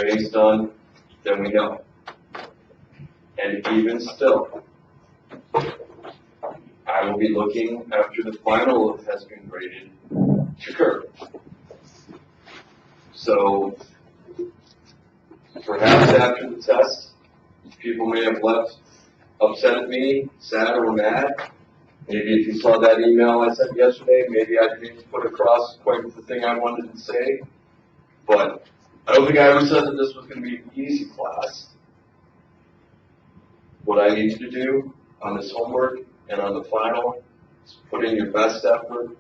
Based on, then we know. And even still, I will be looking after the final has been graded to curve. So perhaps after the test, people may have left upset at me, sad or mad. Maybe if you saw that email I sent yesterday, maybe I didn't put across quite the thing I wanted to say. But I don't think I ever said that this was going to be an easy class. What I need you to do on this homework and on the final is put in your best effort,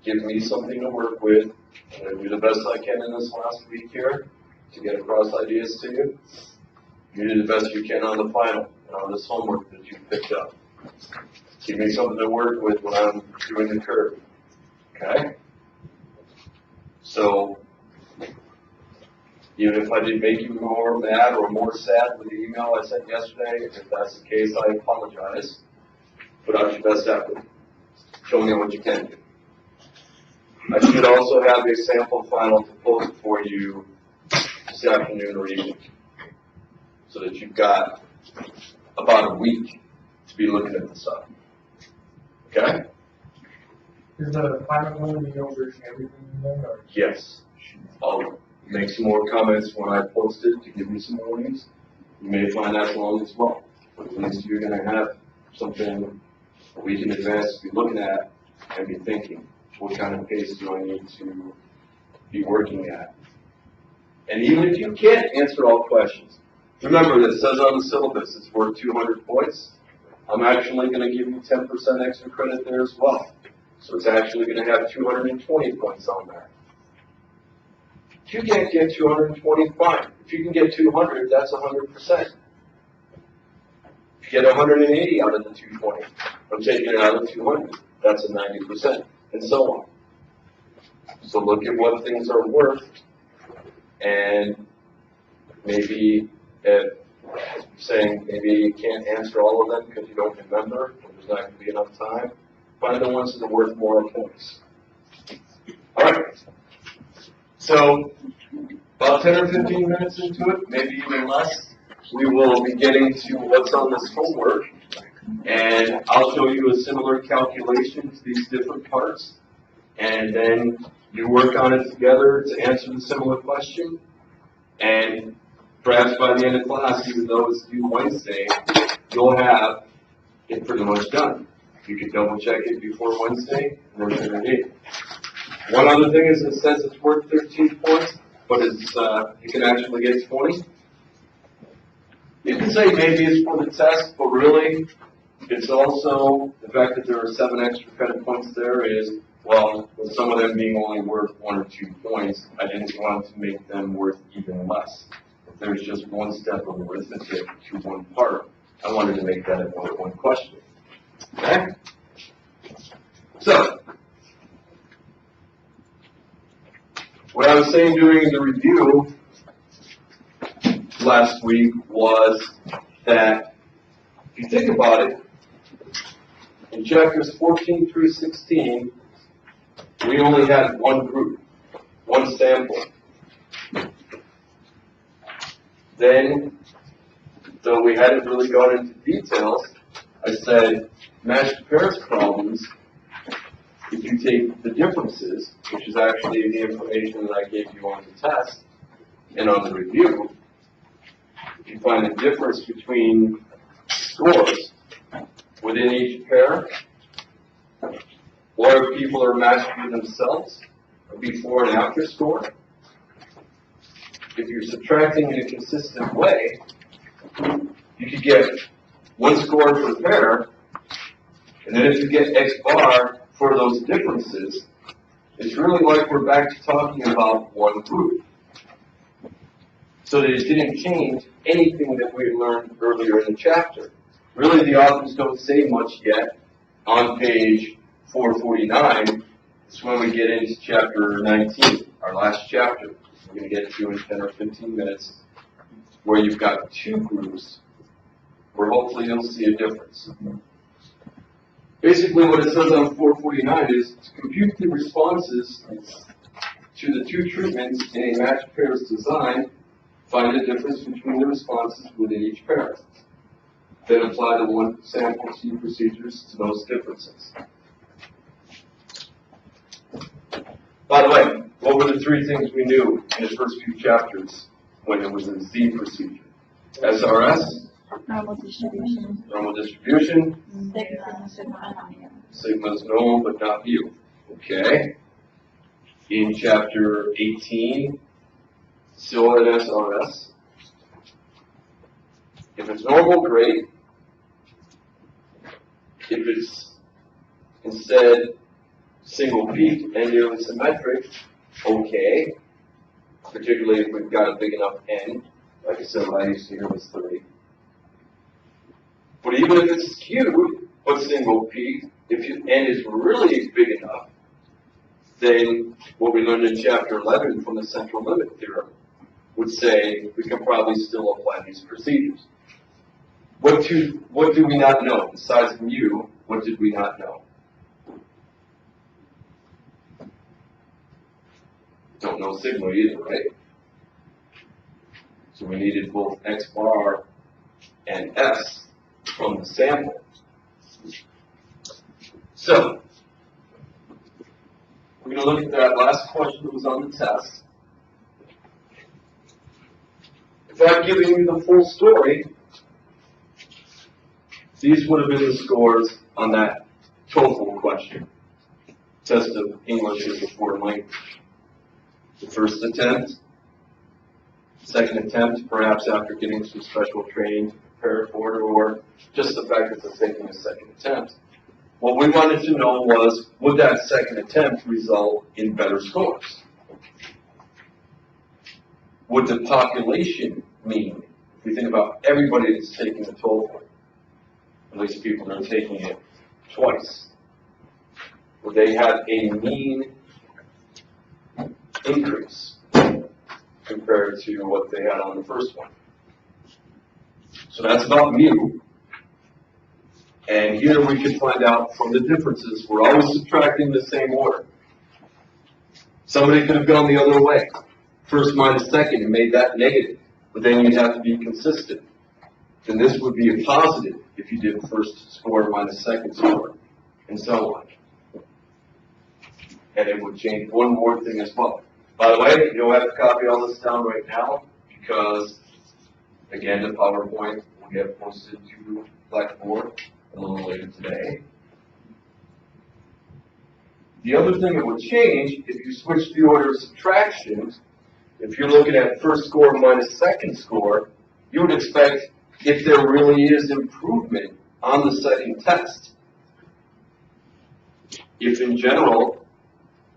give me something to work with. I'm going to do the best I can in this last week here to get across ideas to you. You do the best you can on the final and on this homework that you picked up. Give me something to work with when I'm doing the curve. Okay? So, even if I did make you more mad or more sad with the email I sent yesterday, if that's the case, I apologize. Put out your best effort. Show me what you can do. I should also have a sample final to post for you this afternoon or evening, so that you've got about a week to be looking at this up. Okay? Is the final going to be over everything then, or? Yes. I'll make some more comments when I post it to give you some warnings. You may find that long as well. But at least you're going to have something a week in advance to be looking at and be thinking, what kind of pace do I need to be working at? And even if you can't answer all questions, remember that it says on the syllabus it's worth 200 points. I'm actually going to give you 10% extra credit there as well. So it's actually going to have 220 points on there. If you can't get 220, fine. If you can get 200, that's 100%. If you get 180 out of the 220, I'm taking it out of the 200. That's a 90%, and so on. So look at what things are worth, and maybe saying maybe you can't answer all of them because you don't remember, or there's not going to be enough time. Find the ones that are worth more points. All right. So about 10 or 15 minutes into it, maybe even less, we will be getting to what's on this homework. And I'll show you a similar calculation to these different parts. And then you work on it together to answer the similar question. And perhaps by the end of class, even though it's due Wednesday, you'll have it pretty much done. You can double check it before Wednesday, and then turn it in. One other thing is it says it's worth 13 points, but it's you can actually get 20. You can say maybe it's for the test, but really, it's also the fact that there are 7 extra credit points there is, well, with some of them being only worth 1 or 2 points, I didn't want to make them worth even less. If there's just one step of arithmetic to one part, I wanted to make that a one question. Okay? So, what I was saying during the review last week was that if you think about it, in chapters 14 through 16, we only had one group, one sample. Then, though we hadn't really gone into details, I said matched pairs problems, if you take the differences, which is actually the information that I gave you on the test and on the review, if you find the difference between scores within each pair, or if people are matched with themselves, a before and after score, if you're subtracting in a consistent way, you could get one score for the pair, and then if you get X bar for those differences, it's really like we're back to talking about one group. So that it didn't change anything that we learned earlier in the chapter. Really, the authors don't say much yet on page 449. It's when we get into chapter 19, our last chapter. We're going to get to in 10 or 15 minutes, where you've got 2 groups, where hopefully you'll see a difference. Basically, what it says on 449 is to compute the responses to the 2 treatments in a matched pairs design, Find the difference between the responses within each pair. Then apply the one sample T procedures to those differences. By the way, what were the three things we knew in the first few chapters when it was a Z procedure? SRS, Normal distribution. Sigma is normal but not mu. Okay. In chapter 18, still at SRS. If it's normal, great. If it's instead single peak and nearly symmetric, okay. Particularly if we've got a big enough N. Like I said, I used to hear was 3. But even if it's skewed, but single peak, if your N is really big enough, then what we learned in chapter 11 from the central limit theorem would say we can probably still apply these procedures. What do we not know? Besides mu, what did we not know? Don't know sigma either, right? So we needed both x bar and s from the sample. So, we're going to look at that last question that was on the test. If I've given you the full story, these would have been the scores on that TOEFL question, test of English as a foreign language. The first attempt, second attempt, perhaps after getting some special training to prepare for it, or just the fact that it's taking a second attempt. What we wanted to know was, would that second attempt result in better scores? Would the population mean, if we think about everybody that's taking the TOEFL, at least people that are taking it twice, would they have a mean increase compared to what they had on the first one? So that's about mu. And here we can find out from the differences. We're always subtracting the same order. Somebody could have gone the other way. First minus second and made that negative. But then you'd have to be consistent. Then this would be a positive if you did first score minus second score, and so on. And it would change one more thing as well. By the way, you don't have to copy all this down right now, because, again, the PowerPoint will get posted to Blackboard a little later today. The other thing that would change, if you switch the order of subtraction, if you're looking at first score minus second score, you would expect if there really is improvement on the second test. If in general,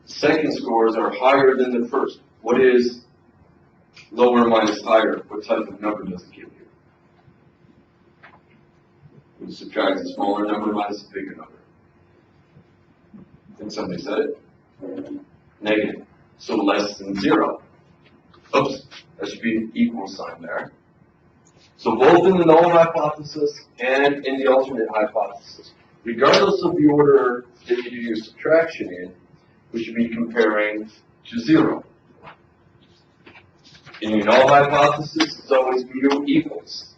second scores are higher than the first, what is lower minus higher? What type of number does it give you? We subtract a smaller number minus a bigger number. I think somebody said it. Negative. So less than 0. Oops, that should be an equal sign there. So both in the null hypothesis and in the alternate hypothesis, regardless of the order that you do your subtraction in, we should be comparing to 0. In the null hypothesis, it's always mu equals.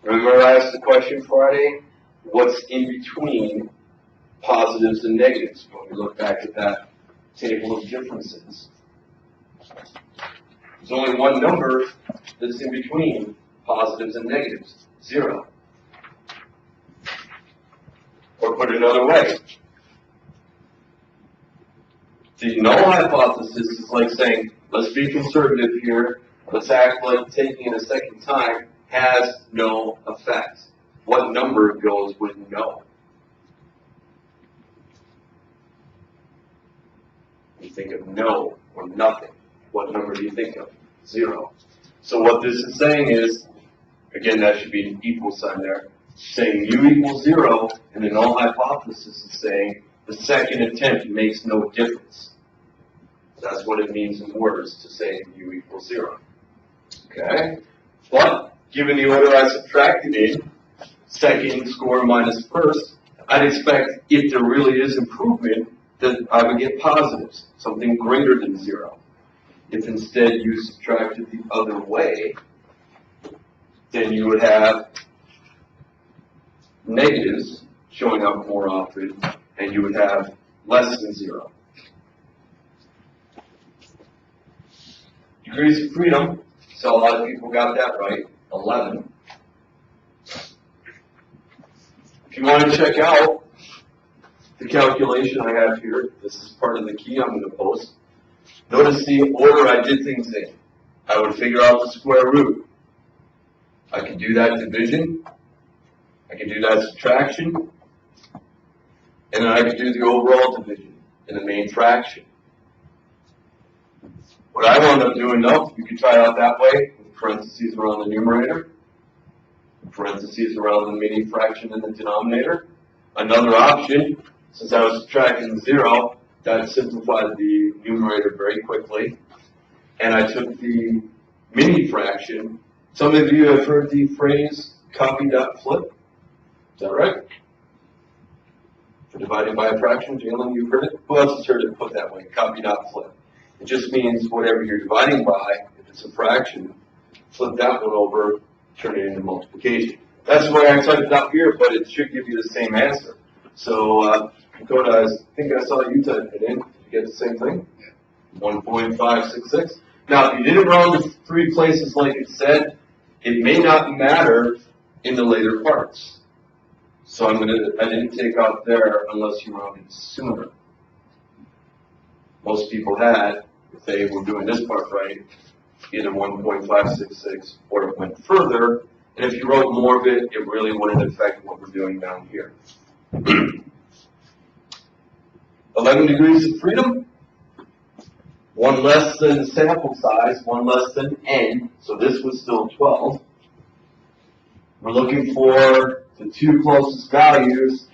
Remember I asked the question Friday, what's in between positives and negatives when we look back at that table of differences? There's only one number that's in between positives and negatives, 0. Or put another way, the null hypothesis is like saying, let's be conservative here, let's act like taking it a second time has no effect. What number goes with no? You think of no or nothing. What number do you think of? 0. So what this is saying is, again, that should be an equal sign there, saying mu equals 0, and the null hypothesis is saying the second attempt makes no difference. That's what it means in words to say mu equals 0. Okay? But, given the order I subtracted in, second score minus first, I'd expect if there really is improvement, that I would get positives, something greater than 0. If instead you subtracted the other way, then you would have negatives showing up more often, and you would have less than 0. Degrees of freedom, so a lot of people got that right, 11. If you want to check out the calculation I have here, this is part of the key I'm going to post. Notice the order I did things in. I would figure out the square root. I could do that division. I could do that subtraction. And then I could do the overall division in the main fraction. What I wound up doing though, you could try it out that way, with parentheses around the numerator, parentheses around the mini fraction in the denominator. Another option, since I was subtracting 0, that simplified the numerator very quickly. And I took the mini fraction. Some of you have heard the phrase copy dot flip. Is that right? For dividing by a fraction, Jalen, you've heard it? Who else has heard it put that way? Copy dot flip. It just means whatever you're dividing by, if it's a fraction, flip that one over, turn it into multiplication. That's the way I typed it out here, but it should give you the same answer. So, Dakota, I think I saw you type it in. Did you get the same thing? 1.566. Now, if you didn't round to 3 places like it said, it may not matter in the later parts. So I didn't take out there unless you rounded sooner. Most people had, if they were doing this part right, either 1.566 or it went further. And if you wrote more of it, it really wouldn't affect what we're doing down here. 11 degrees of freedom. 1 less than sample size, 1 less than n, so this was still 12. We're looking for the 2 closest values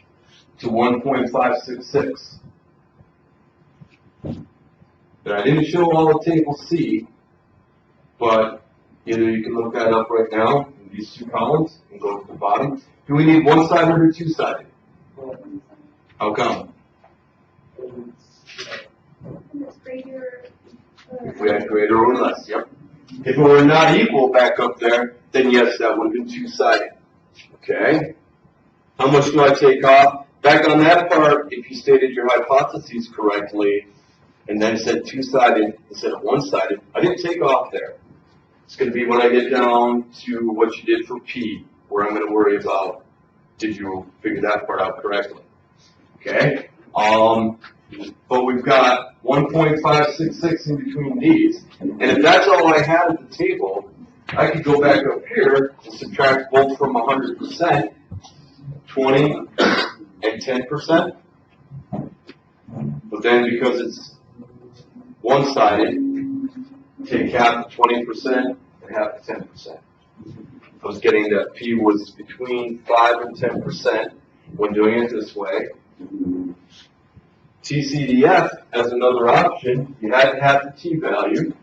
to 1.566. But I didn't show all of table C, but either you can look that up right now in these 2 columns and go to the bottom. Do we need 1-sided or 2-sided? How come? If we had greater or less, yep. If it were not equal back up there, then yes, that would have been 2-sided. Okay? How much do I take off? Back on that part, if you stated your hypotheses correctly, and then said 2-sided instead of 1-sided, I didn't take off there. It's going to be when I get down to what you did for P, where I'm going to worry about, did you figure that part out correctly? Okay? But we've got 1.566 in between these. And if that's all I had at the table, I could go back up here and subtract both from 100%, 20 and 10%. But then because it's 1-sided, take half the 20% and half the 10%. I was getting that P was between 5 and 10% when doing it this way. TCDF as another option, you had to have the T value.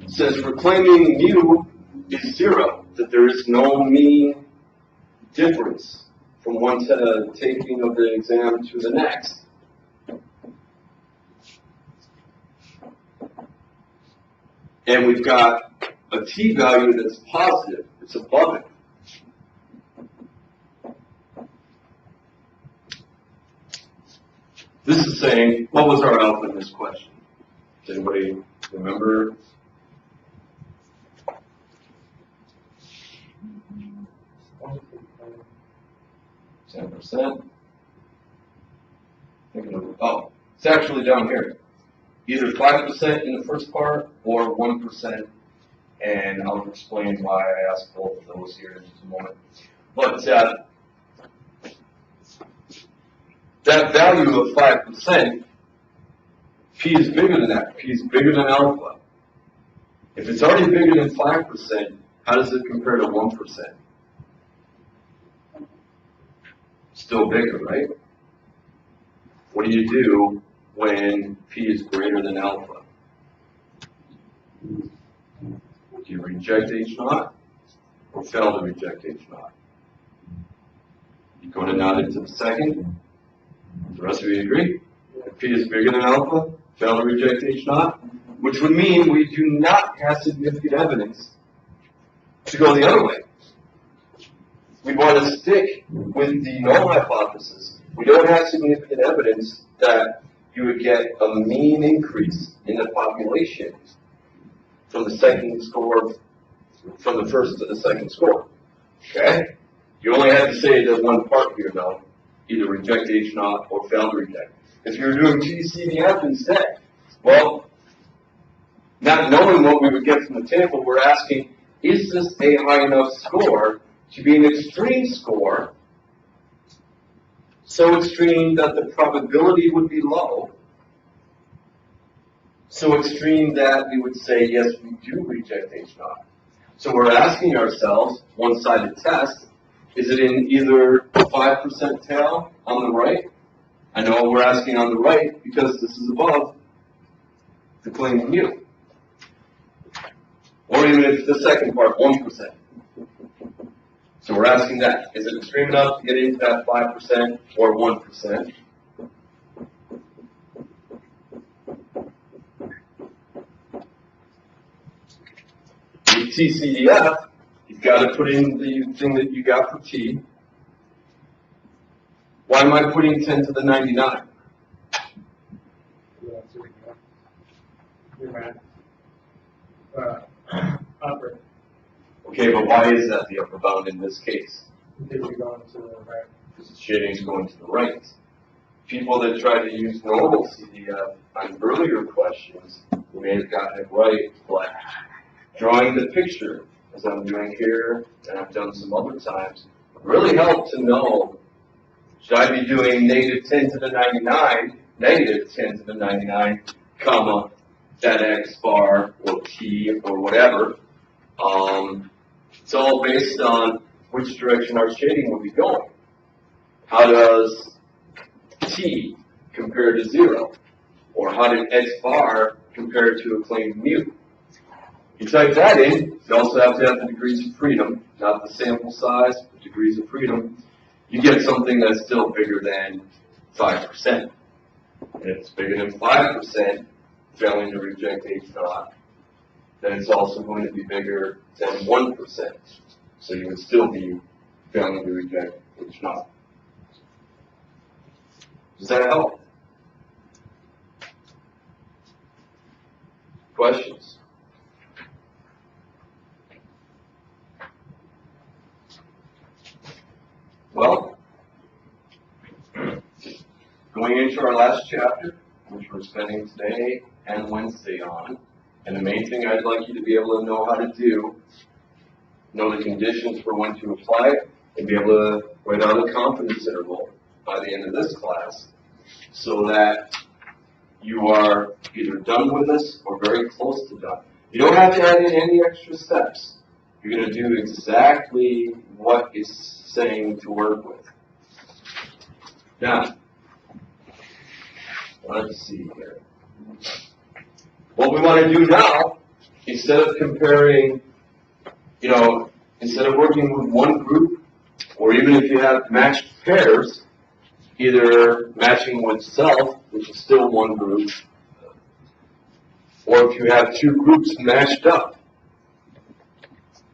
It says for claiming mu is 0, that there is no mean difference from one taking of the exam to the next. And we've got a T value that's positive. It's above it. This is saying, what was our alpha in this question? Does anybody remember? %. Oh, it's actually down here. Either 5% in the first part or 1%. And I'll explain why I asked both of those here in just a moment. But that value of 5%, P is bigger than that. P is bigger than alpha. If it's already bigger than 5%, how does it compare to 1%? Still bigger, right? What do you do when P is greater than alpha? Do you reject H naught or fail to reject H naught? Going to nod into the second. The rest of you agree? If P is bigger than alpha, fail to reject H naught, which would mean we do not have significant evidence to go the other way. We want to stick with the null hypothesis. We don't have significant evidence that you would get a mean increase in the population from the second score, from the first to the second score. Okay? You only have to say that one part here, though. Either reject H naught or fail to reject. If you're doing GCDF instead, well, not knowing what we would get from the table, we're asking, is this a high enough score to be an extreme score, so extreme that the probability would be low, so extreme that we would say, yes, we do reject H naught. So we're asking ourselves, one-sided test, is it in either 5% tail on the right? I know we're asking on the right because this is above the claimed mu. Or even if the second part, 1%. So we're asking that. Is it extreme enough to get into that 5% or 1%? With TCDF, you've got to put in the thing that you got for T. Why am I putting 10 to the 99? Your math. Upper. Okay, but why is that the upper bound in this case? Because you're going to the right. Because the shading is going to the right. People that try to use normal CDF on earlier questions, who may have gotten it right, but drawing the picture, as I'm doing here, and I've done some other times, really helped to know, should I be doing negative 10 to the 99, negative 10 to the 99, comma, that X bar, or T, or whatever. It's all based on which direction our shading will be going. How does T compare to 0? Or how did X bar compare to a claimed mu? You type that in, you also have to have the degrees of freedom, not the sample size, but degrees of freedom. You get something that's still bigger than 5%. And if it's bigger than 5%, failing to reject H naught, then it's also going to be bigger than 1%. So you would still be failing to reject H naught. Does that help? Questions? Well, going into our last chapter, which we're spending today and Wednesday on, and the main thing I'd like you to be able to know how to do, know the conditions for when to apply it, and be able to write out a confidence interval by the end of this class, so that you are either done with this or very close to done. You don't have to add in any extra steps. You're going to do exactly what it's saying to work with. Now, let's see here. What we want to do now, instead of comparing, instead of working with one group, or even if you have matched pairs, either matching with self, which is still one group, or if you have two groups matched up,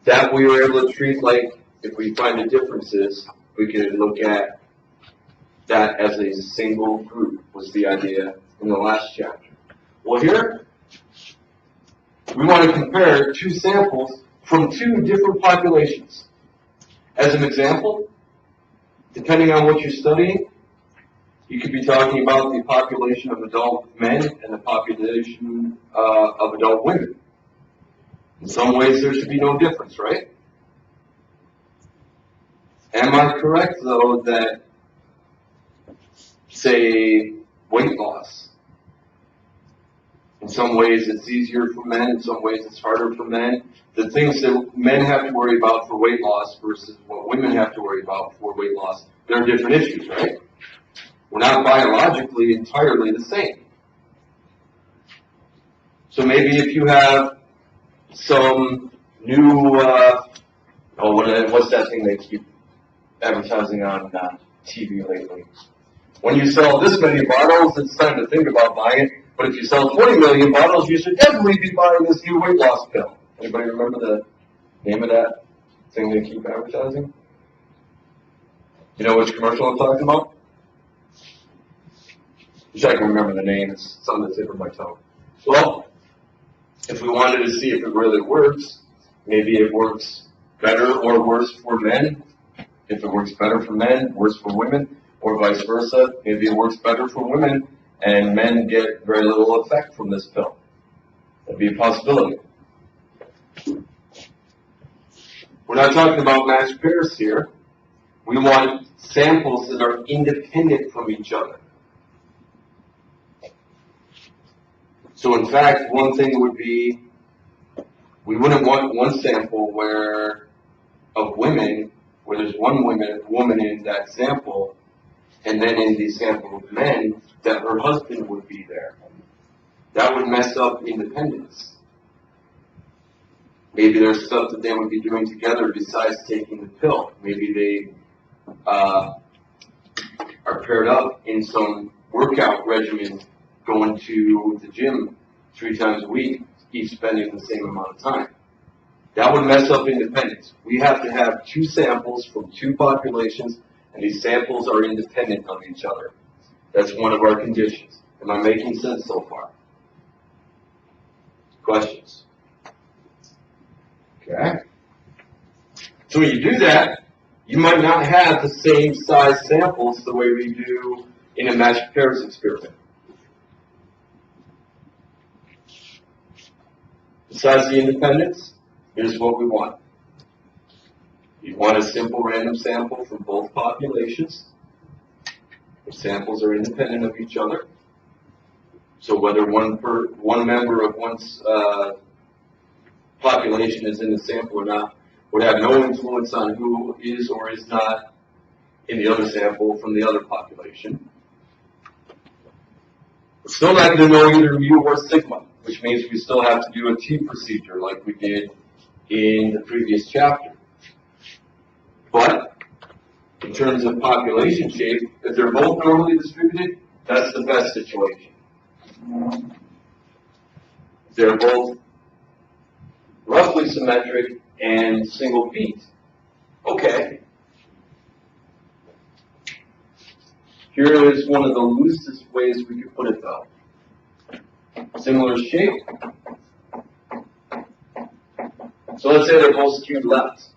that we were able to treat like, if we find the differences, we could look at that as a single group, was the idea in the last chapter. Well, here, we want to compare two samples from two different populations. As an example, depending on what you're studying, you could be talking about the population of adult men and the population of adult women. In some ways, there should be no difference, right? Am I correct, though, that, say, weight loss, in some ways it's easier for men, in some ways it's harder for men. The things that men have to worry about for weight loss versus what women have to worry about for weight loss, they're different issues, right? We're not biologically entirely the same. So maybe if you have some new, what's that thing they keep advertising on TV lately. When you sell this many bottles, it's time to think about buying it. But if you sell 20 million bottles, you should definitely be buying this new weight loss pill. Anybody remember the name of that thing they keep advertising? You know which commercial I'm talking about? Wish I can remember the name. It's on the tip of my tongue. Well, if we wanted to see if it really works, maybe it works better or worse for men. If it works better for men, worse for women, or vice versa, maybe it works better for women and men get very little effect from this pill. That'd be a possibility. We're not talking about matched pairs here. We want samples that are independent from each other. So in fact, one thing would be, we wouldn't want one sample of women, where there's one woman in that sample, and then in the sample of men, that her husband would be there. That would mess up independence. Maybe there's stuff that they would be doing together besides taking the pill. Maybe they are paired up in some workout regimen, going to the gym 3 times a week, each spending the same amount of time. That would mess up independence. We have to have 2 samples from 2 populations, and these samples are independent of each other. That's one of our conditions. Am I making sense so far? Questions? Okay. So when you do that, you might not have the same size samples the way we do in a matched pairs experiment. Besides the independence, here's what we want. You want a simple random sample from both populations. The samples are independent of each other. So whether one member of one's population is in the sample or not would have no influence on who is or is not in the other sample from the other population. We're still not going to know either mu or sigma, which means we still have to do a T procedure like we did in the previous chapter. But in terms of population shape, if they're both normally distributed, that's the best situation. If they're both roughly symmetric and single peaked, okay. Here is one of the loosest ways we could put it though. Similar shape. So let's say they're both skewed left.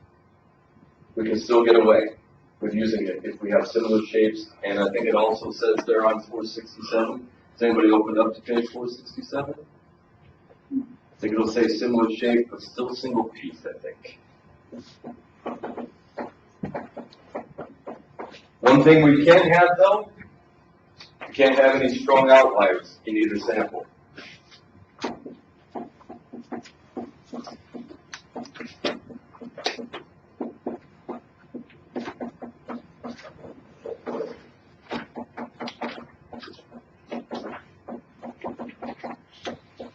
We can still get away with using it if we have similar shapes, and I think it also says there on 467. Has anybody opened up to page 467? I think it'll say similar shape, but still single piece, I think. One thing we can't have, though, we can't have any strong outliers in either sample.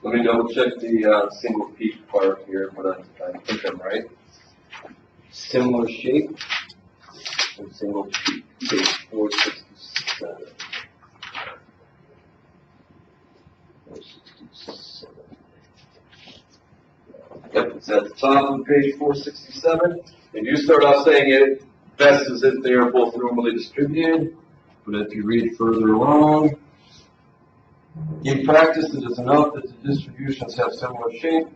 Let me double check the single peak part here, but I think I'm right. Similar shape and single peak, page 467. 467. Yep, it's at the top of page 467. They do start off saying it best is if they are both normally distributed, but if you read further along, in practice, it is enough that the distributions have similar shape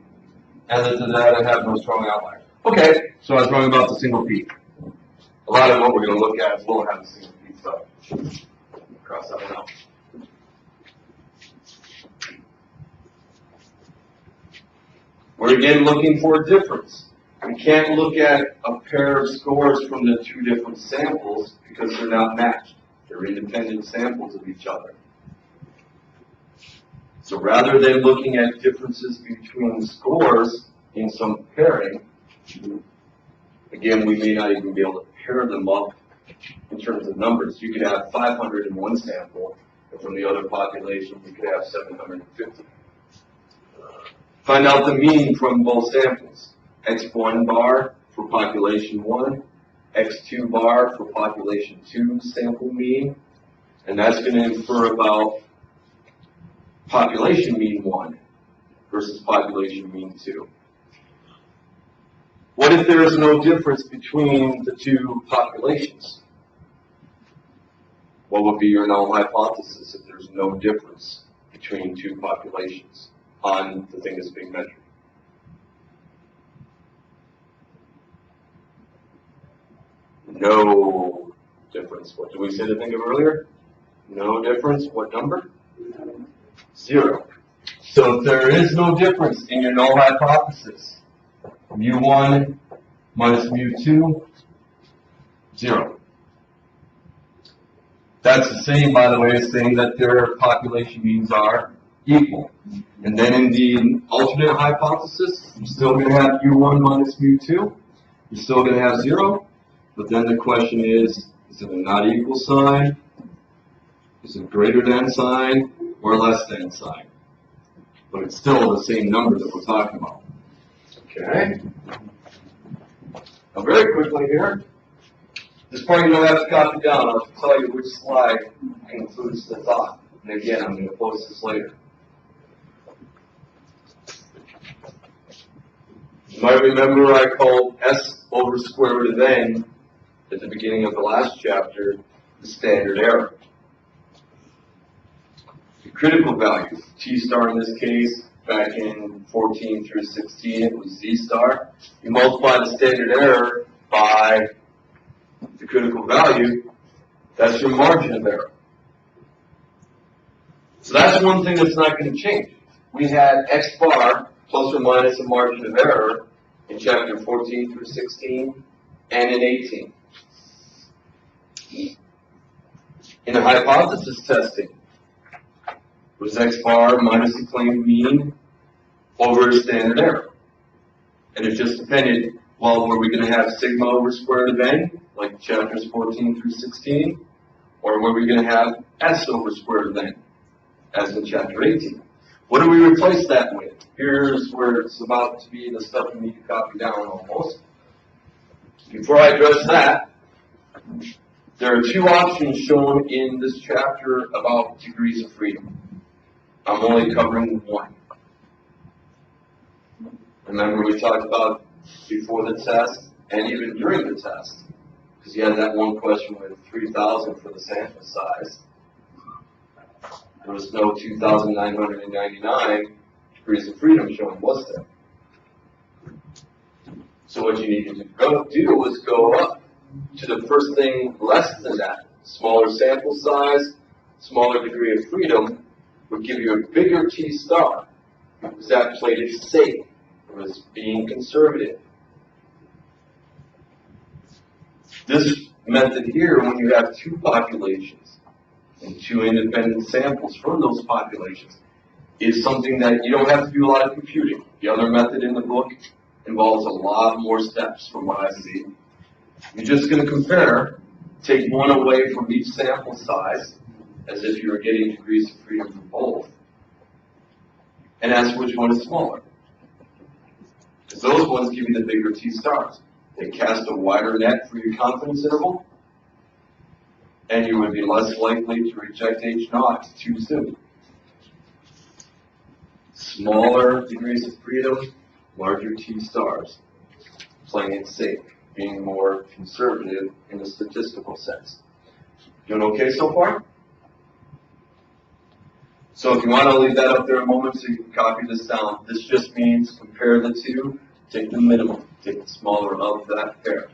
and that the data have no strong outlier. Okay, so I was wrong about the single peak. A lot of what we're going to look at will have the single peak stuff. Cross that one out. We're again looking for a difference. We can't look at a pair of scores from the 2 different samples because they're not matched. They're independent samples of each other. So rather than looking at differences between scores in some pairing, again, we may not even be able to pair them up in terms of numbers. You could have 500 in one sample, and from the other population, you could have 750. Find out the mean from both samples. X1 bar for population 1, X2 bar for population 2 sample mean, and that's going to infer about population mean 1 versus population mean 2. What if there is no difference between the two populations? What would be your null hypothesis if there's no difference between two populations on the thing that's being measured? No difference. What did we say to think of earlier? No difference. What number? 0. So if there is no difference in your null hypothesis, mu1 minus mu2, 0. That's the same, by the way, as saying that their population means are equal. And then in the alternate hypothesis, you're still going to have mu1 minus mu2. You're still going to have 0. But then the question is it a not equal sign? Is it greater than sign or less than sign? But it's still the same number that we're talking about. Okay. Now very quickly here, this part you don't have to copy down. I'll tell you which slide concludes the thought. And again, I'm going to post this later. You might remember I called S over square root of n at the beginning of the last chapter the standard error. The critical value, T star in this case, back in 14 through 16, it was Z star. You multiply the standard error by the critical value, that's your margin of error. So that's one thing that's not going to change. We had X bar plus or minus a margin of error in chapter 14 through 16 and in 18. In the hypothesis testing, was X bar minus the claimed mean over standard error. And it just depended, well, were we going to have sigma over square root of n, like chapters 14 through 16, or were we going to have S over square root of n, as in chapter 18? What do we replace that with? Here's where it's about to be the stuff you need to copy down almost. Before I address that, there are two options shown in this chapter about degrees of freedom. I'm only covering one. Remember we talked about before the test and even during the test, because you had that one question with 3,000 for the sample size. There was no 2,999 degrees of freedom shown, was there? So what you needed to do was go up to the first thing less than that. Smaller sample size, smaller degree of freedom would give you a bigger T star, because that played it safe. It was being conservative. This method here, when you have two populations and two independent samples from those populations, is something that you don't have to do a lot of computing. The other method in the book involves a lot more steps from what I see. You're just going to compare, take one away from each sample size, as if you were getting degrees of freedom from both, and ask which one is smaller. Because those ones give you the bigger T stars. They cast a wider net for your confidence interval, and you would be less likely to reject H naught too soon. Smaller degrees of freedom, larger T stars, playing it safe, being more conservative in a statistical sense. Doing okay so far? So if you want to leave that up there a moment so you can copy this down, this just means compare the two, take the minimum, take the smaller of that pair.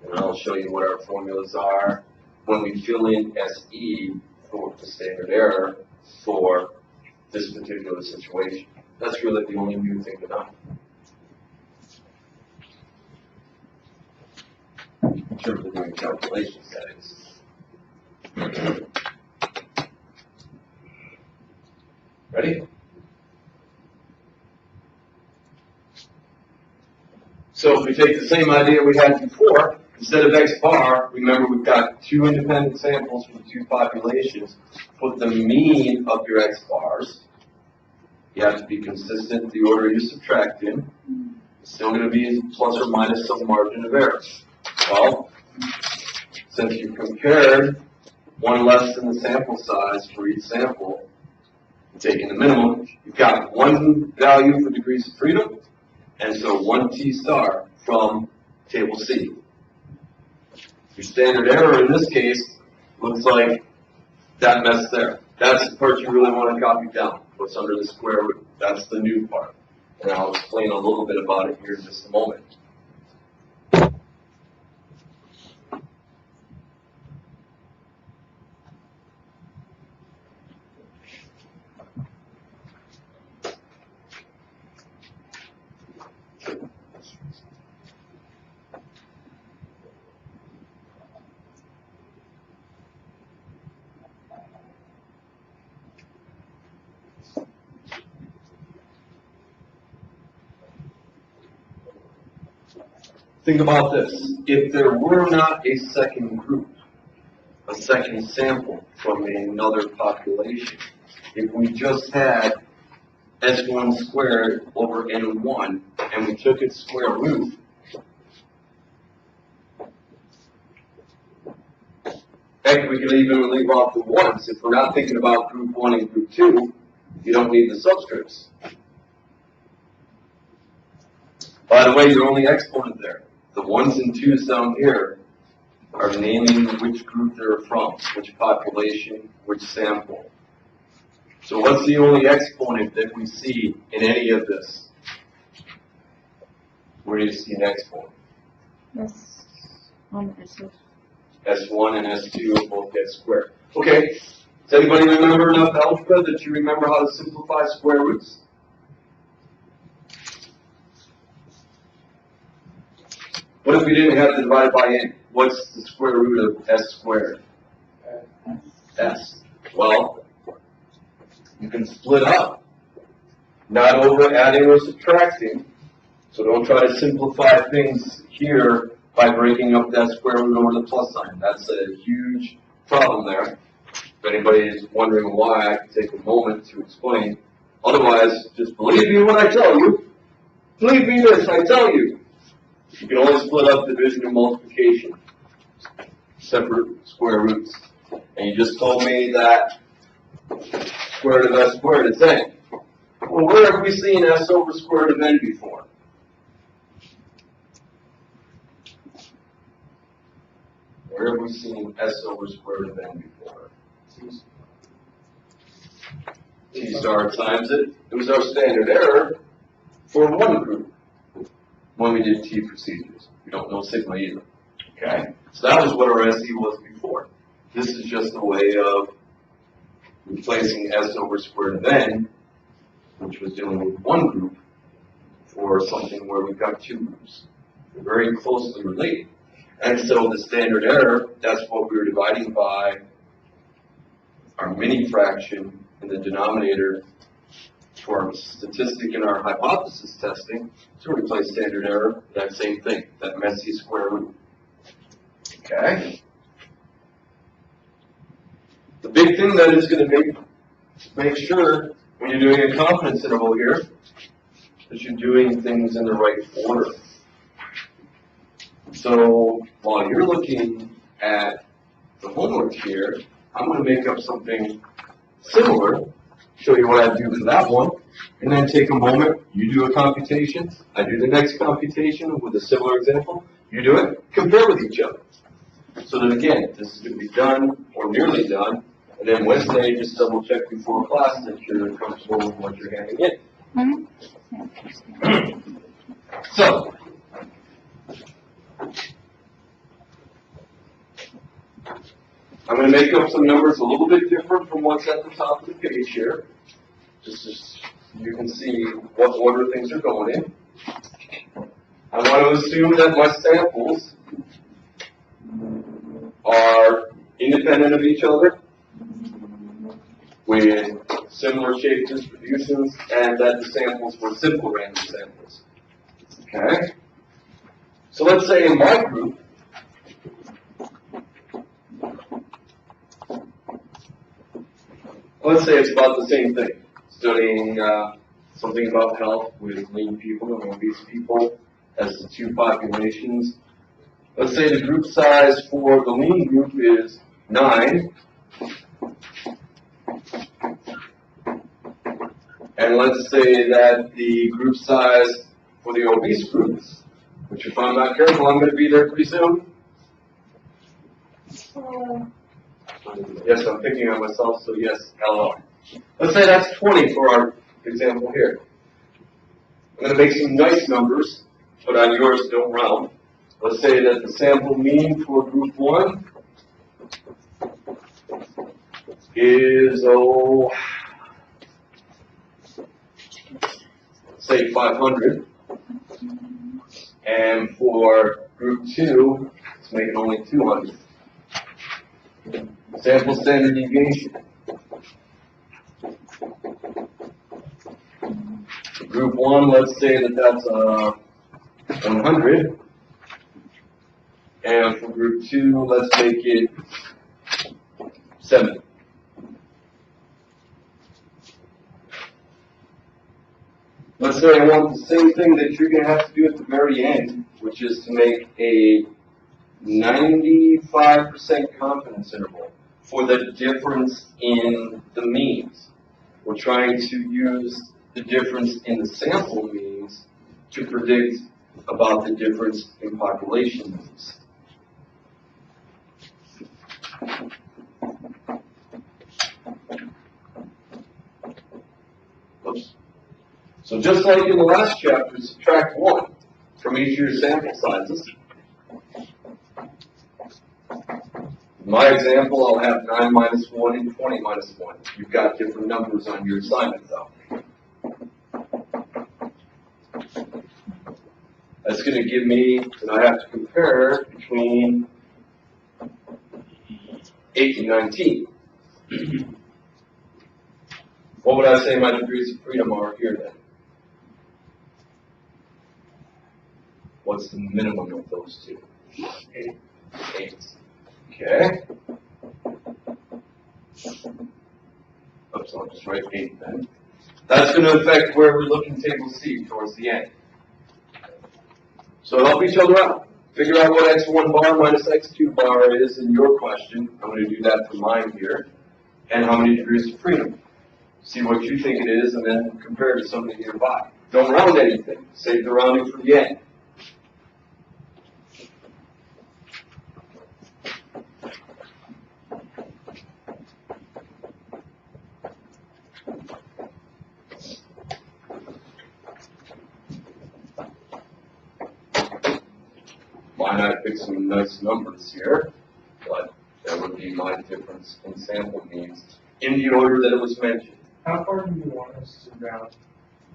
And I'll show you what our formulas are when we fill in SE for the standard error for this particular situation. That's really the only new thing to know. In terms of doing calculations, that is. Ready? So if we take the same idea we had before, instead of X bar, remember we've got two independent samples from two populations. Put the mean of your X bars. You have to be consistent in the order you subtract in. It's still going to be plus or minus some margin of error. Well, since you compared one less than the sample size for each sample, taking the minimum, you've got one value for degrees of freedom, and so one T star from table C. Your standard error in this case looks like that mess there. That's the part you really want to copy down. What's under the square root. That's the new part. And I'll explain a little bit about it here in just a moment. Think about this. If there were not a second group, a second sample from another population, if we just had S1 squared over N1 and we took its square root, heck, we could even leave off the ones. If we're not thinking about group 1 and group 2, you don't need the subscripts. By the way, your only exponent there. The 1s and 2s down here are naming which group they're from, which population, which sample. So what's the only exponent that we see in any of this? Where do you see an exponent? Yes. S2. S1 and S2 both get squared. Okay, does anybody remember enough algebra that you remember how to simplify square roots? What if we didn't have to divide by n? What's the square root of s squared? S. Well, you can split up. Not over adding or subtracting. So don't try to simplify things here by breaking up that square root over the plus sign. That's a huge problem there. If anybody is wondering why, I can take a moment to explain. Otherwise, just believe me when I tell you. Believe me this, I tell you. You can only split up division and multiplication, separate square roots. And you just told me that square root of s squared is n. Well, where have we seen s over square root of n before? Where have we seen s over square root of n before? T star times it. It was our standard error for one group when we did T procedures. We don't know sigma either. Okay? So that was what our SE was before. This is just a way of replacing S over square root of n, which was dealing with one group, for something where we've got two groups. They're very closely related. And so the standard error, that's what we were dividing by our mini fraction in the denominator for our statistic in our hypothesis testing. So we replace standard error, that same thing, that messy square root. Okay? The big thing that is going to make sure when you're doing a confidence interval here, that you're doing things in the right order. So while you're looking at the homework here, I'm going to make up something similar, show you what I do for that one, and then take a moment, you do a computation, I do the next computation with a similar example, you do it, compare with each other. So that again, this is going to be done or nearly done, and then Wednesday, just double check before class that you're comfortable with what you're handing in. So, I'm going to make up some numbers a little bit different from what's at the top of the page here. Just so you can see what order things are going in. I want to assume that my samples are independent of each other with similar shape distributions, and that the samples were simple random samples. Okay? So let's say in my group, let's say it's about the same thing, studying something about health with lean people and obese people as the two populations. Let's say the group size for the lean group is 9. And let's say that the group size for the obese groups, which if I'm not careful, I'm going to be there pretty soon. Yes, I'm picking on myself, so yes, hello. Let's say that's 20 for our example here. I'm going to make some nice numbers, but on yours don't round. Let's say that the sample mean for group 1 is, say 500. And for group 2, let's make it only 200. Sample standard deviation. For group 1, let's say that that's 100. And for group 2, let's make it 70. Let's say I want the same thing that you're going to have to do at the very end, which is to make a 95% confidence interval for the difference in the means. We're trying to use the difference in the sample means to predict about the difference in population means. Oops. So just like in the last chapter, subtract 1 from each of your sample sizes. In my example, I'll have 9 minus 1 and 20 minus 1. You've got different numbers on your assignment, though. That's going to give me, and I have to compare between 8 and 19. What would I say my degrees of freedom are here then? What's the minimum of those two? 8. Okay. Oops, I'll just write 8 then. That's going to affect where we look in table C towards the end. So help each other out. Figure out what x1 bar minus x2 bar is in your question. I'm going to do that for mine here. And how many degrees of freedom. See what you think it is, and then compare it to something nearby. Don't round anything. Save the rounding for the end. Why not pick some nice numbers here? But that would be my difference in sample means in the order that it was mentioned. How far do you want us to round?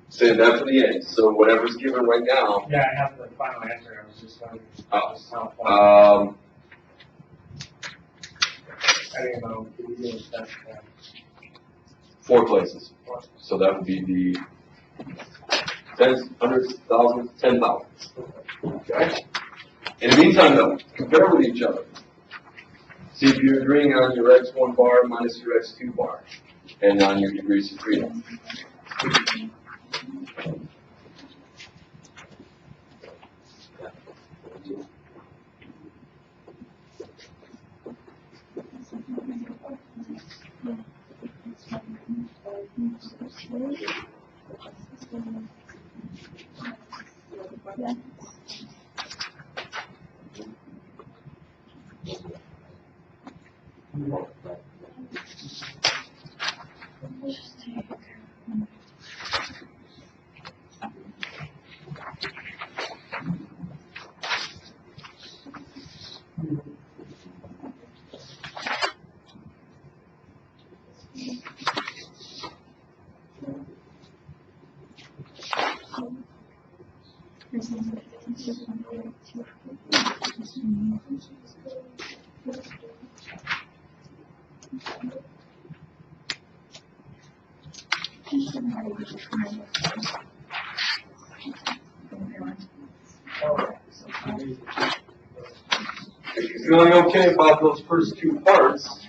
Save that for the end. So whatever's given right now. Yeah, I have the final answer. I was just wondering just how far. I don't know. Can we do that? 4 places. So that would be the tens, hundreds, thousands, 10,000. Okay. In the meantime, though, compare with each other. See if you're agreeing on your x1 bar minus your x2 bar, and on your degrees of freedom. Yeah. If you're feeling okay about those first 2 parts,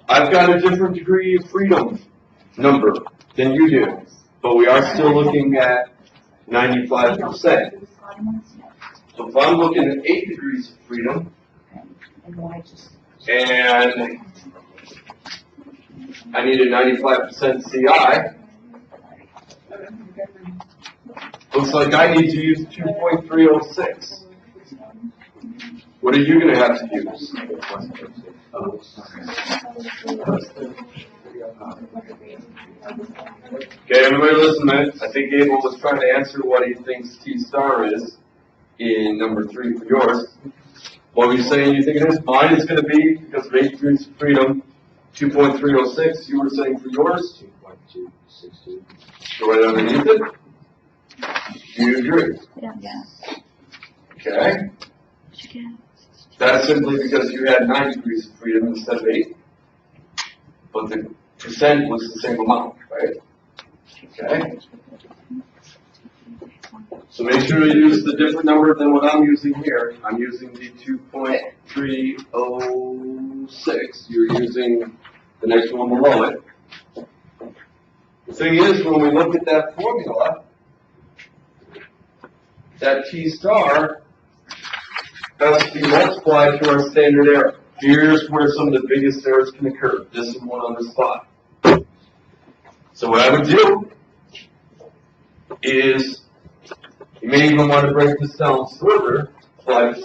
I've got a different degree of freedom number than you do. but we are still looking at 95%. So if I'm looking at 8 degrees of freedom, and I need a 95% CI, looks like I need to use 2.306. What are you going to have to use? Okay, everybody listen a minute. I think Abel was trying to answer what he thinks T star is in number 3 for yours. What were you saying you think it is? Mine is going to be, because of 8 degrees of freedom, 2.306. You were saying for yours? 2.262. So right underneath it? Do you agree? Yeah. Okay. That's simply because you had 9 degrees of freedom instead of 8. But the percent was the same amount, right? Okay. So make sure you use the different number than what I'm using here. I'm using the 2.306. You're using the next one below it. The thing is, when we look at that formula, that T star has to be multiplied to our standard error. Here's where some of the biggest errors can occur. This is one on the spot. So what I would do is, you may even want to break this down further, but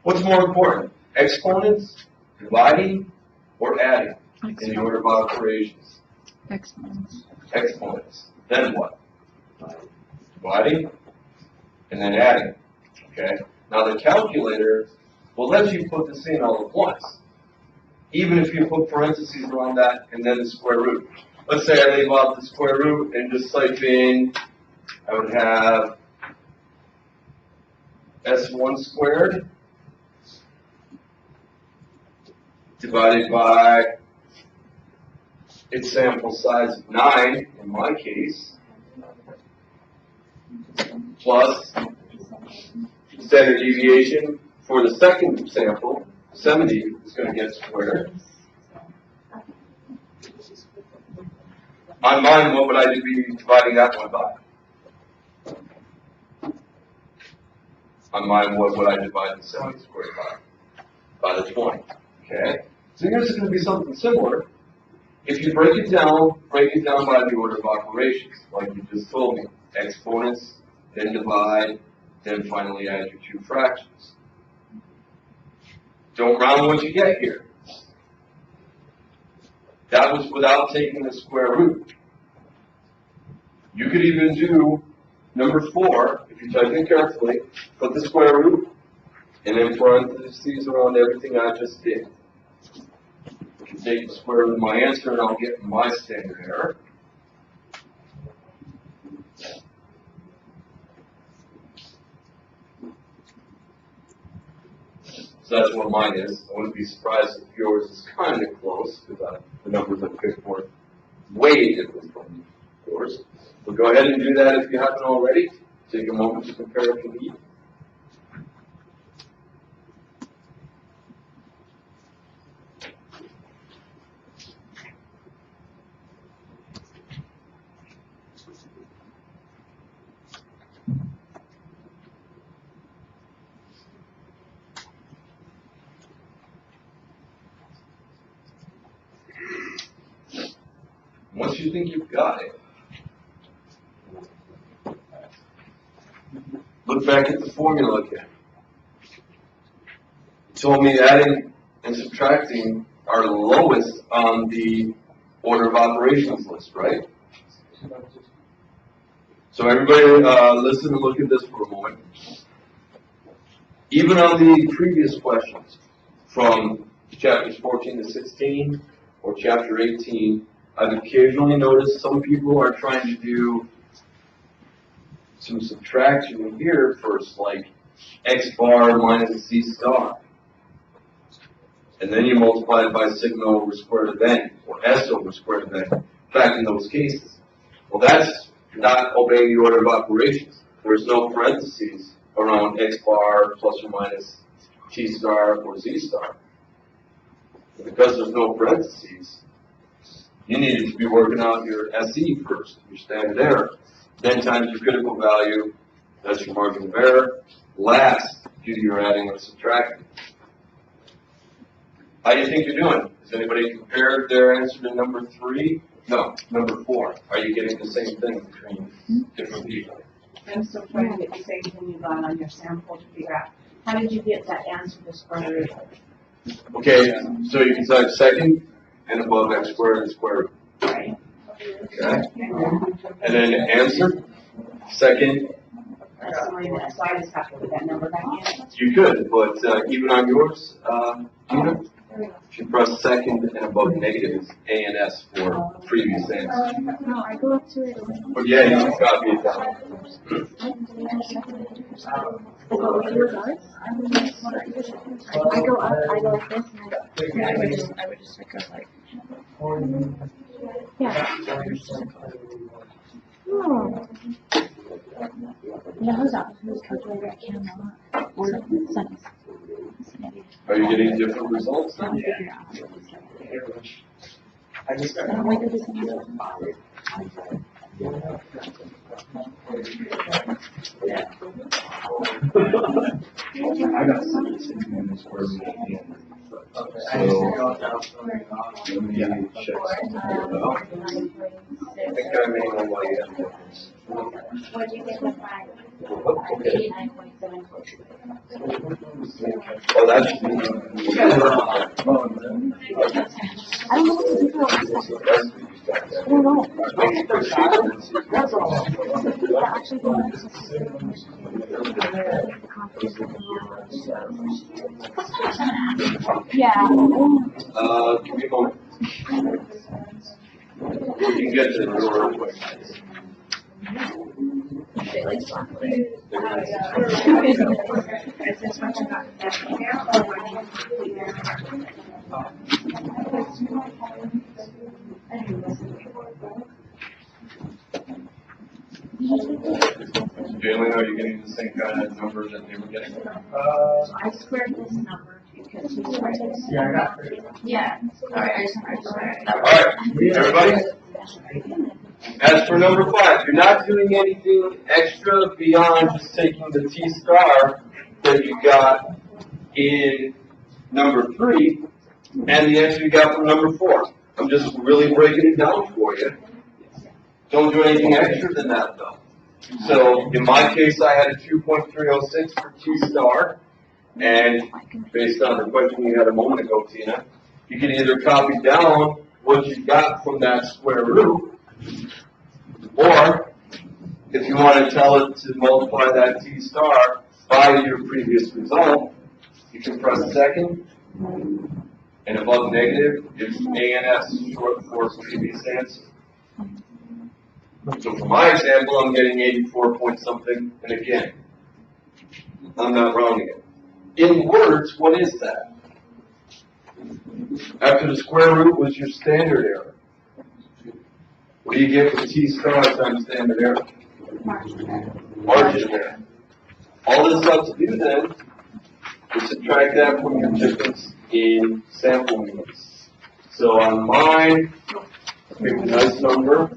what's more important? Exponents, dividing, or adding in the order of operations? Exponents. Exponents. Then what? Dividing, and then adding. Okay? Now the calculator will let you put this in all at once, even if you put parentheses around that and then the square root. Let's say I leave out the square root and just type in, I would have S1 squared divided by its sample size of 9, in my case, plus standard deviation for the second sample, 70 is going to get squared. On mine, what would I be dividing that one by? On mine, what would I divide the 70 squared by? By the 20. Okay? So here's going to be something similar. If you break it down by the order of operations, like you just told me. Exponents, then divide, then finally add your 2 fractions. Don't round what you get here. That was without taking the square root. You could even do number 4, if you type in carefully, put the square root, and then parentheses around everything I just did. You can take the square root of my answer, and I'll get my standard error. So that's what mine is. I wouldn't be surprised if yours is kind of close, because the numbers I picked were way different from yours. But go ahead and do that if you haven't already. Take a moment to compare if you need. Once you think you've got it, look back at the formula again. You told me adding and subtracting are lowest on the order of operations list, right? So everybody listen and look at this for a moment. Even on the previous questions from chapters 14 to 16 or chapter 18, I've occasionally noticed some people are trying to do some subtraction here first, like x bar minus z star. And then you multiply it by sigma over square root of n, or s over square root of n. In fact, in those cases. Well, that's not obeying the order of operations. There's no parentheses around x bar plus or minus t star or z star. Because there's no parentheses, you needed to be working out your SE first, your standard error. Then times your critical value, that's your margin of error. Last, do your adding or subtracting. How do you think you're doing? Has anybody compared their answer to number 3? No, number 4. Are you getting the same thing between different people? I'm still trying to get the same thing you got on your sample to figure out, how did you get that answer to square root? Okay, so you can type second and above x squared and square root. Right? Okay? And then answer, second, That's the way that, so I just have to put that number back in. you could, but even on yours, Gina, you press second and above negative is A and S for previous answer. No, I go up to it. But yeah, you can copy it down. I go up, I go like this, and I would just like go like, yeah. Oh. No, who's that? Who's calculator? I cannot. Or sentence. Are you getting different results? I'll figure out. I just got. Wait, there's something. I got something in this word. Okay. I just got that. Let me check something out. I think I may know why you have difference. What do you get with five? Okay. 89.74. Oh, that's. I don't know what to do for I don't know. That's all. Yeah, actually, yeah. Give me a moment. You can get to the door real quick. They like chocolate. Is this what you got back here, or what do Jalen, are you getting the same kind of numbers that they were getting? I squared this number because he squared this. Yeah, I got it. Yeah. Sorry, I just squared it. All right, everybody? As for number 5, you're not doing anything extra beyond just taking the T star that you got in number 3 and the answer you got from number 4. I'm just really breaking it down for you. Don't do anything extra than that though. So in my case, I had a 2.306 for T star, and based on the question you had a moment ago, Tina, you can either copy down what you got from that square root, or if you want to tell it to multiply that T star by your previous result, you can press second, and above negative is A and S, short for previous answer. So for my example, I'm getting 84 point something, and again, I'm not rounding it. In words, what is that? After the square root was your standard error. What do you get with T star times standard error? Margin of error. All this left to do then is subtract that from your difference in sample means. So on mine, pick a nice number.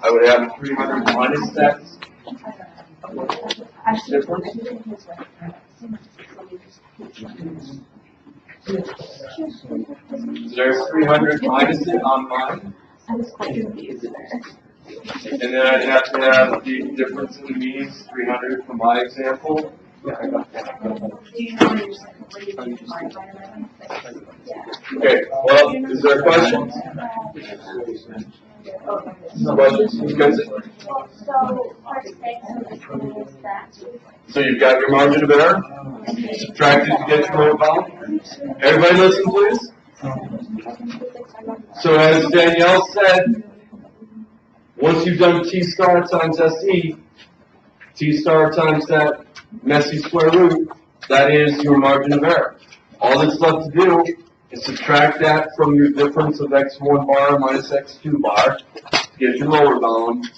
I would have 300 minus that difference. So there's 300 minus it on mine. I was quite confused there. And then I'd have to have the difference in the means, 300 for my example. Do you know your second, what do you divide by 11? Okay, well, is there questions? Questions? Because So, first thing is that. so you've got your margin of error, subtract it to get your lower bound. Everybody listen, please. So as Danielle said, once you've done T star times SE, T star times that messy square root, that is your margin of error. All that's left to do is subtract that from your difference of x1 bar minus x2 bar to get your lower bound,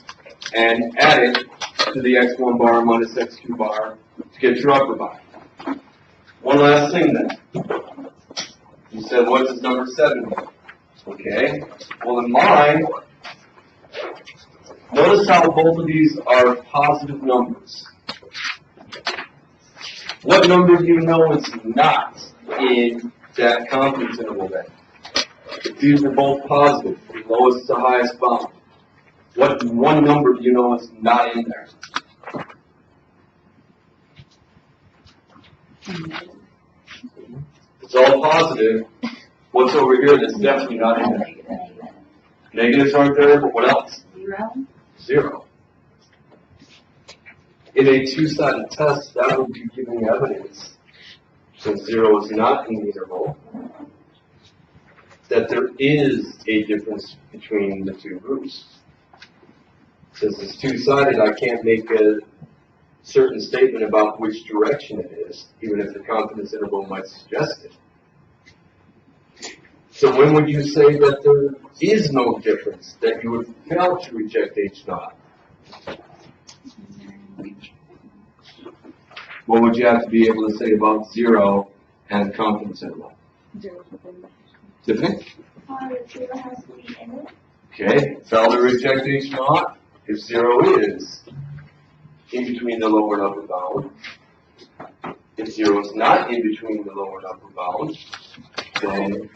and add it to the x1 bar minus x2 bar to get your upper bound. One last thing then. You said, what does number 7 mean? Okay, well in mine, notice how both of these are positive numbers. What number do you know is not in that confidence interval then? If these are both positive, from lowest to highest bound, what one number do you know is not in there? It's all positive. What's over here that's definitely not in there? Negatives aren't there, but what else? 0. In a two-sided test, that would be giving evidence, since 0 is not in the interval, that there is a difference between the two groups. Since it's two-sided, I can't make a certain statement about which direction it is, even if the confidence interval might suggest it. So when would you say that there is no difference, that you would fail to reject H0? What would you have to be able to say about 0 and confidence interval? Tiffany? Okay, fail to reject H0 if 0 is in between the lower and upper bound. If 0 is not in between the lower and upper bound, then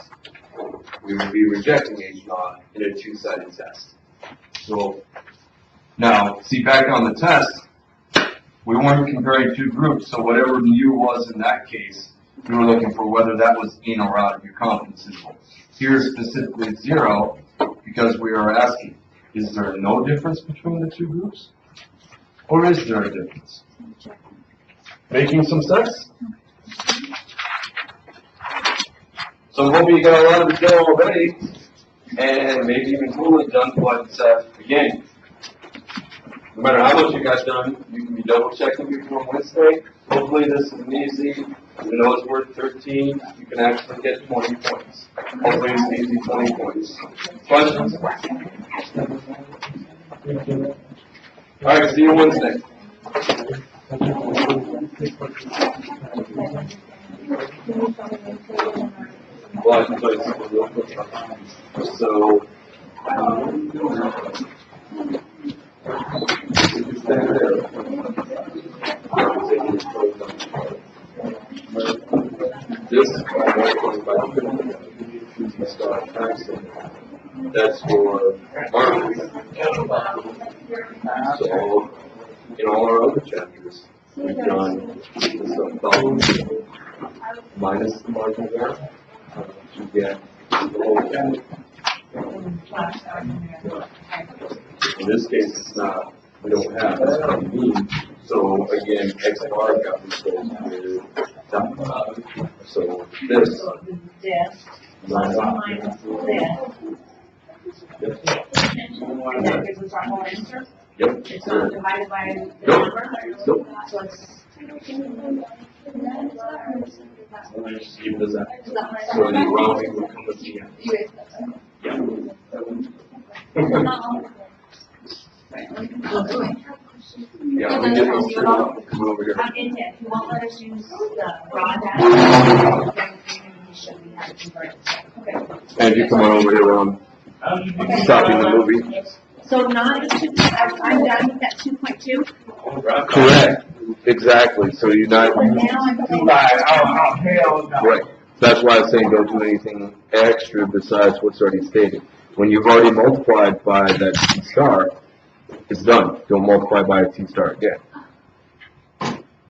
we would be rejecting H0 in a two-sided test. So, now, see back on the test, we weren't comparing two groups, so whatever mu was in that case, we were looking for whether that was in or out of your confidence interval. Here specifically 0, because we are asking, is there no difference between the two groups? Or is there a difference? Making some sense? So I'm hoping you got a lot of it done already, and maybe even fully done, but again, no matter how much you got done, you can be double checking before Wednesday. Hopefully this is an easy, even though it's worth 13, you can actually get 20 points. Hopefully it's an easy 20 points. Questions? Alright, see you Wednesday. Well, I can tell you something real quick. So, this is that's for March. So, in all our other chapters, we've done this minus the margin there to get the whole chapter. In this case, it's not, we don't have, that's what I mean. So again, X bar got replaced with dot. So this. Minus this. Yep. And that gives us our whole answer? Yep. It's not divided by the Nope. number? Nope. So it's. Just keep it as that. So the rounding will come at the end. Yeah, we did those two. Come over here. If you won't let us use the raw data, then you should be having to convert it. Okay. And you come on over here, stopping the movie. So not, I'm done with that 2.2. Correct. Exactly. So you're not. So now I'm saying. Hell no. Right. That's why I'm saying don't do anything extra besides what's already stated. When you've already multiplied by that T star, it's done. Don't multiply by a T star again.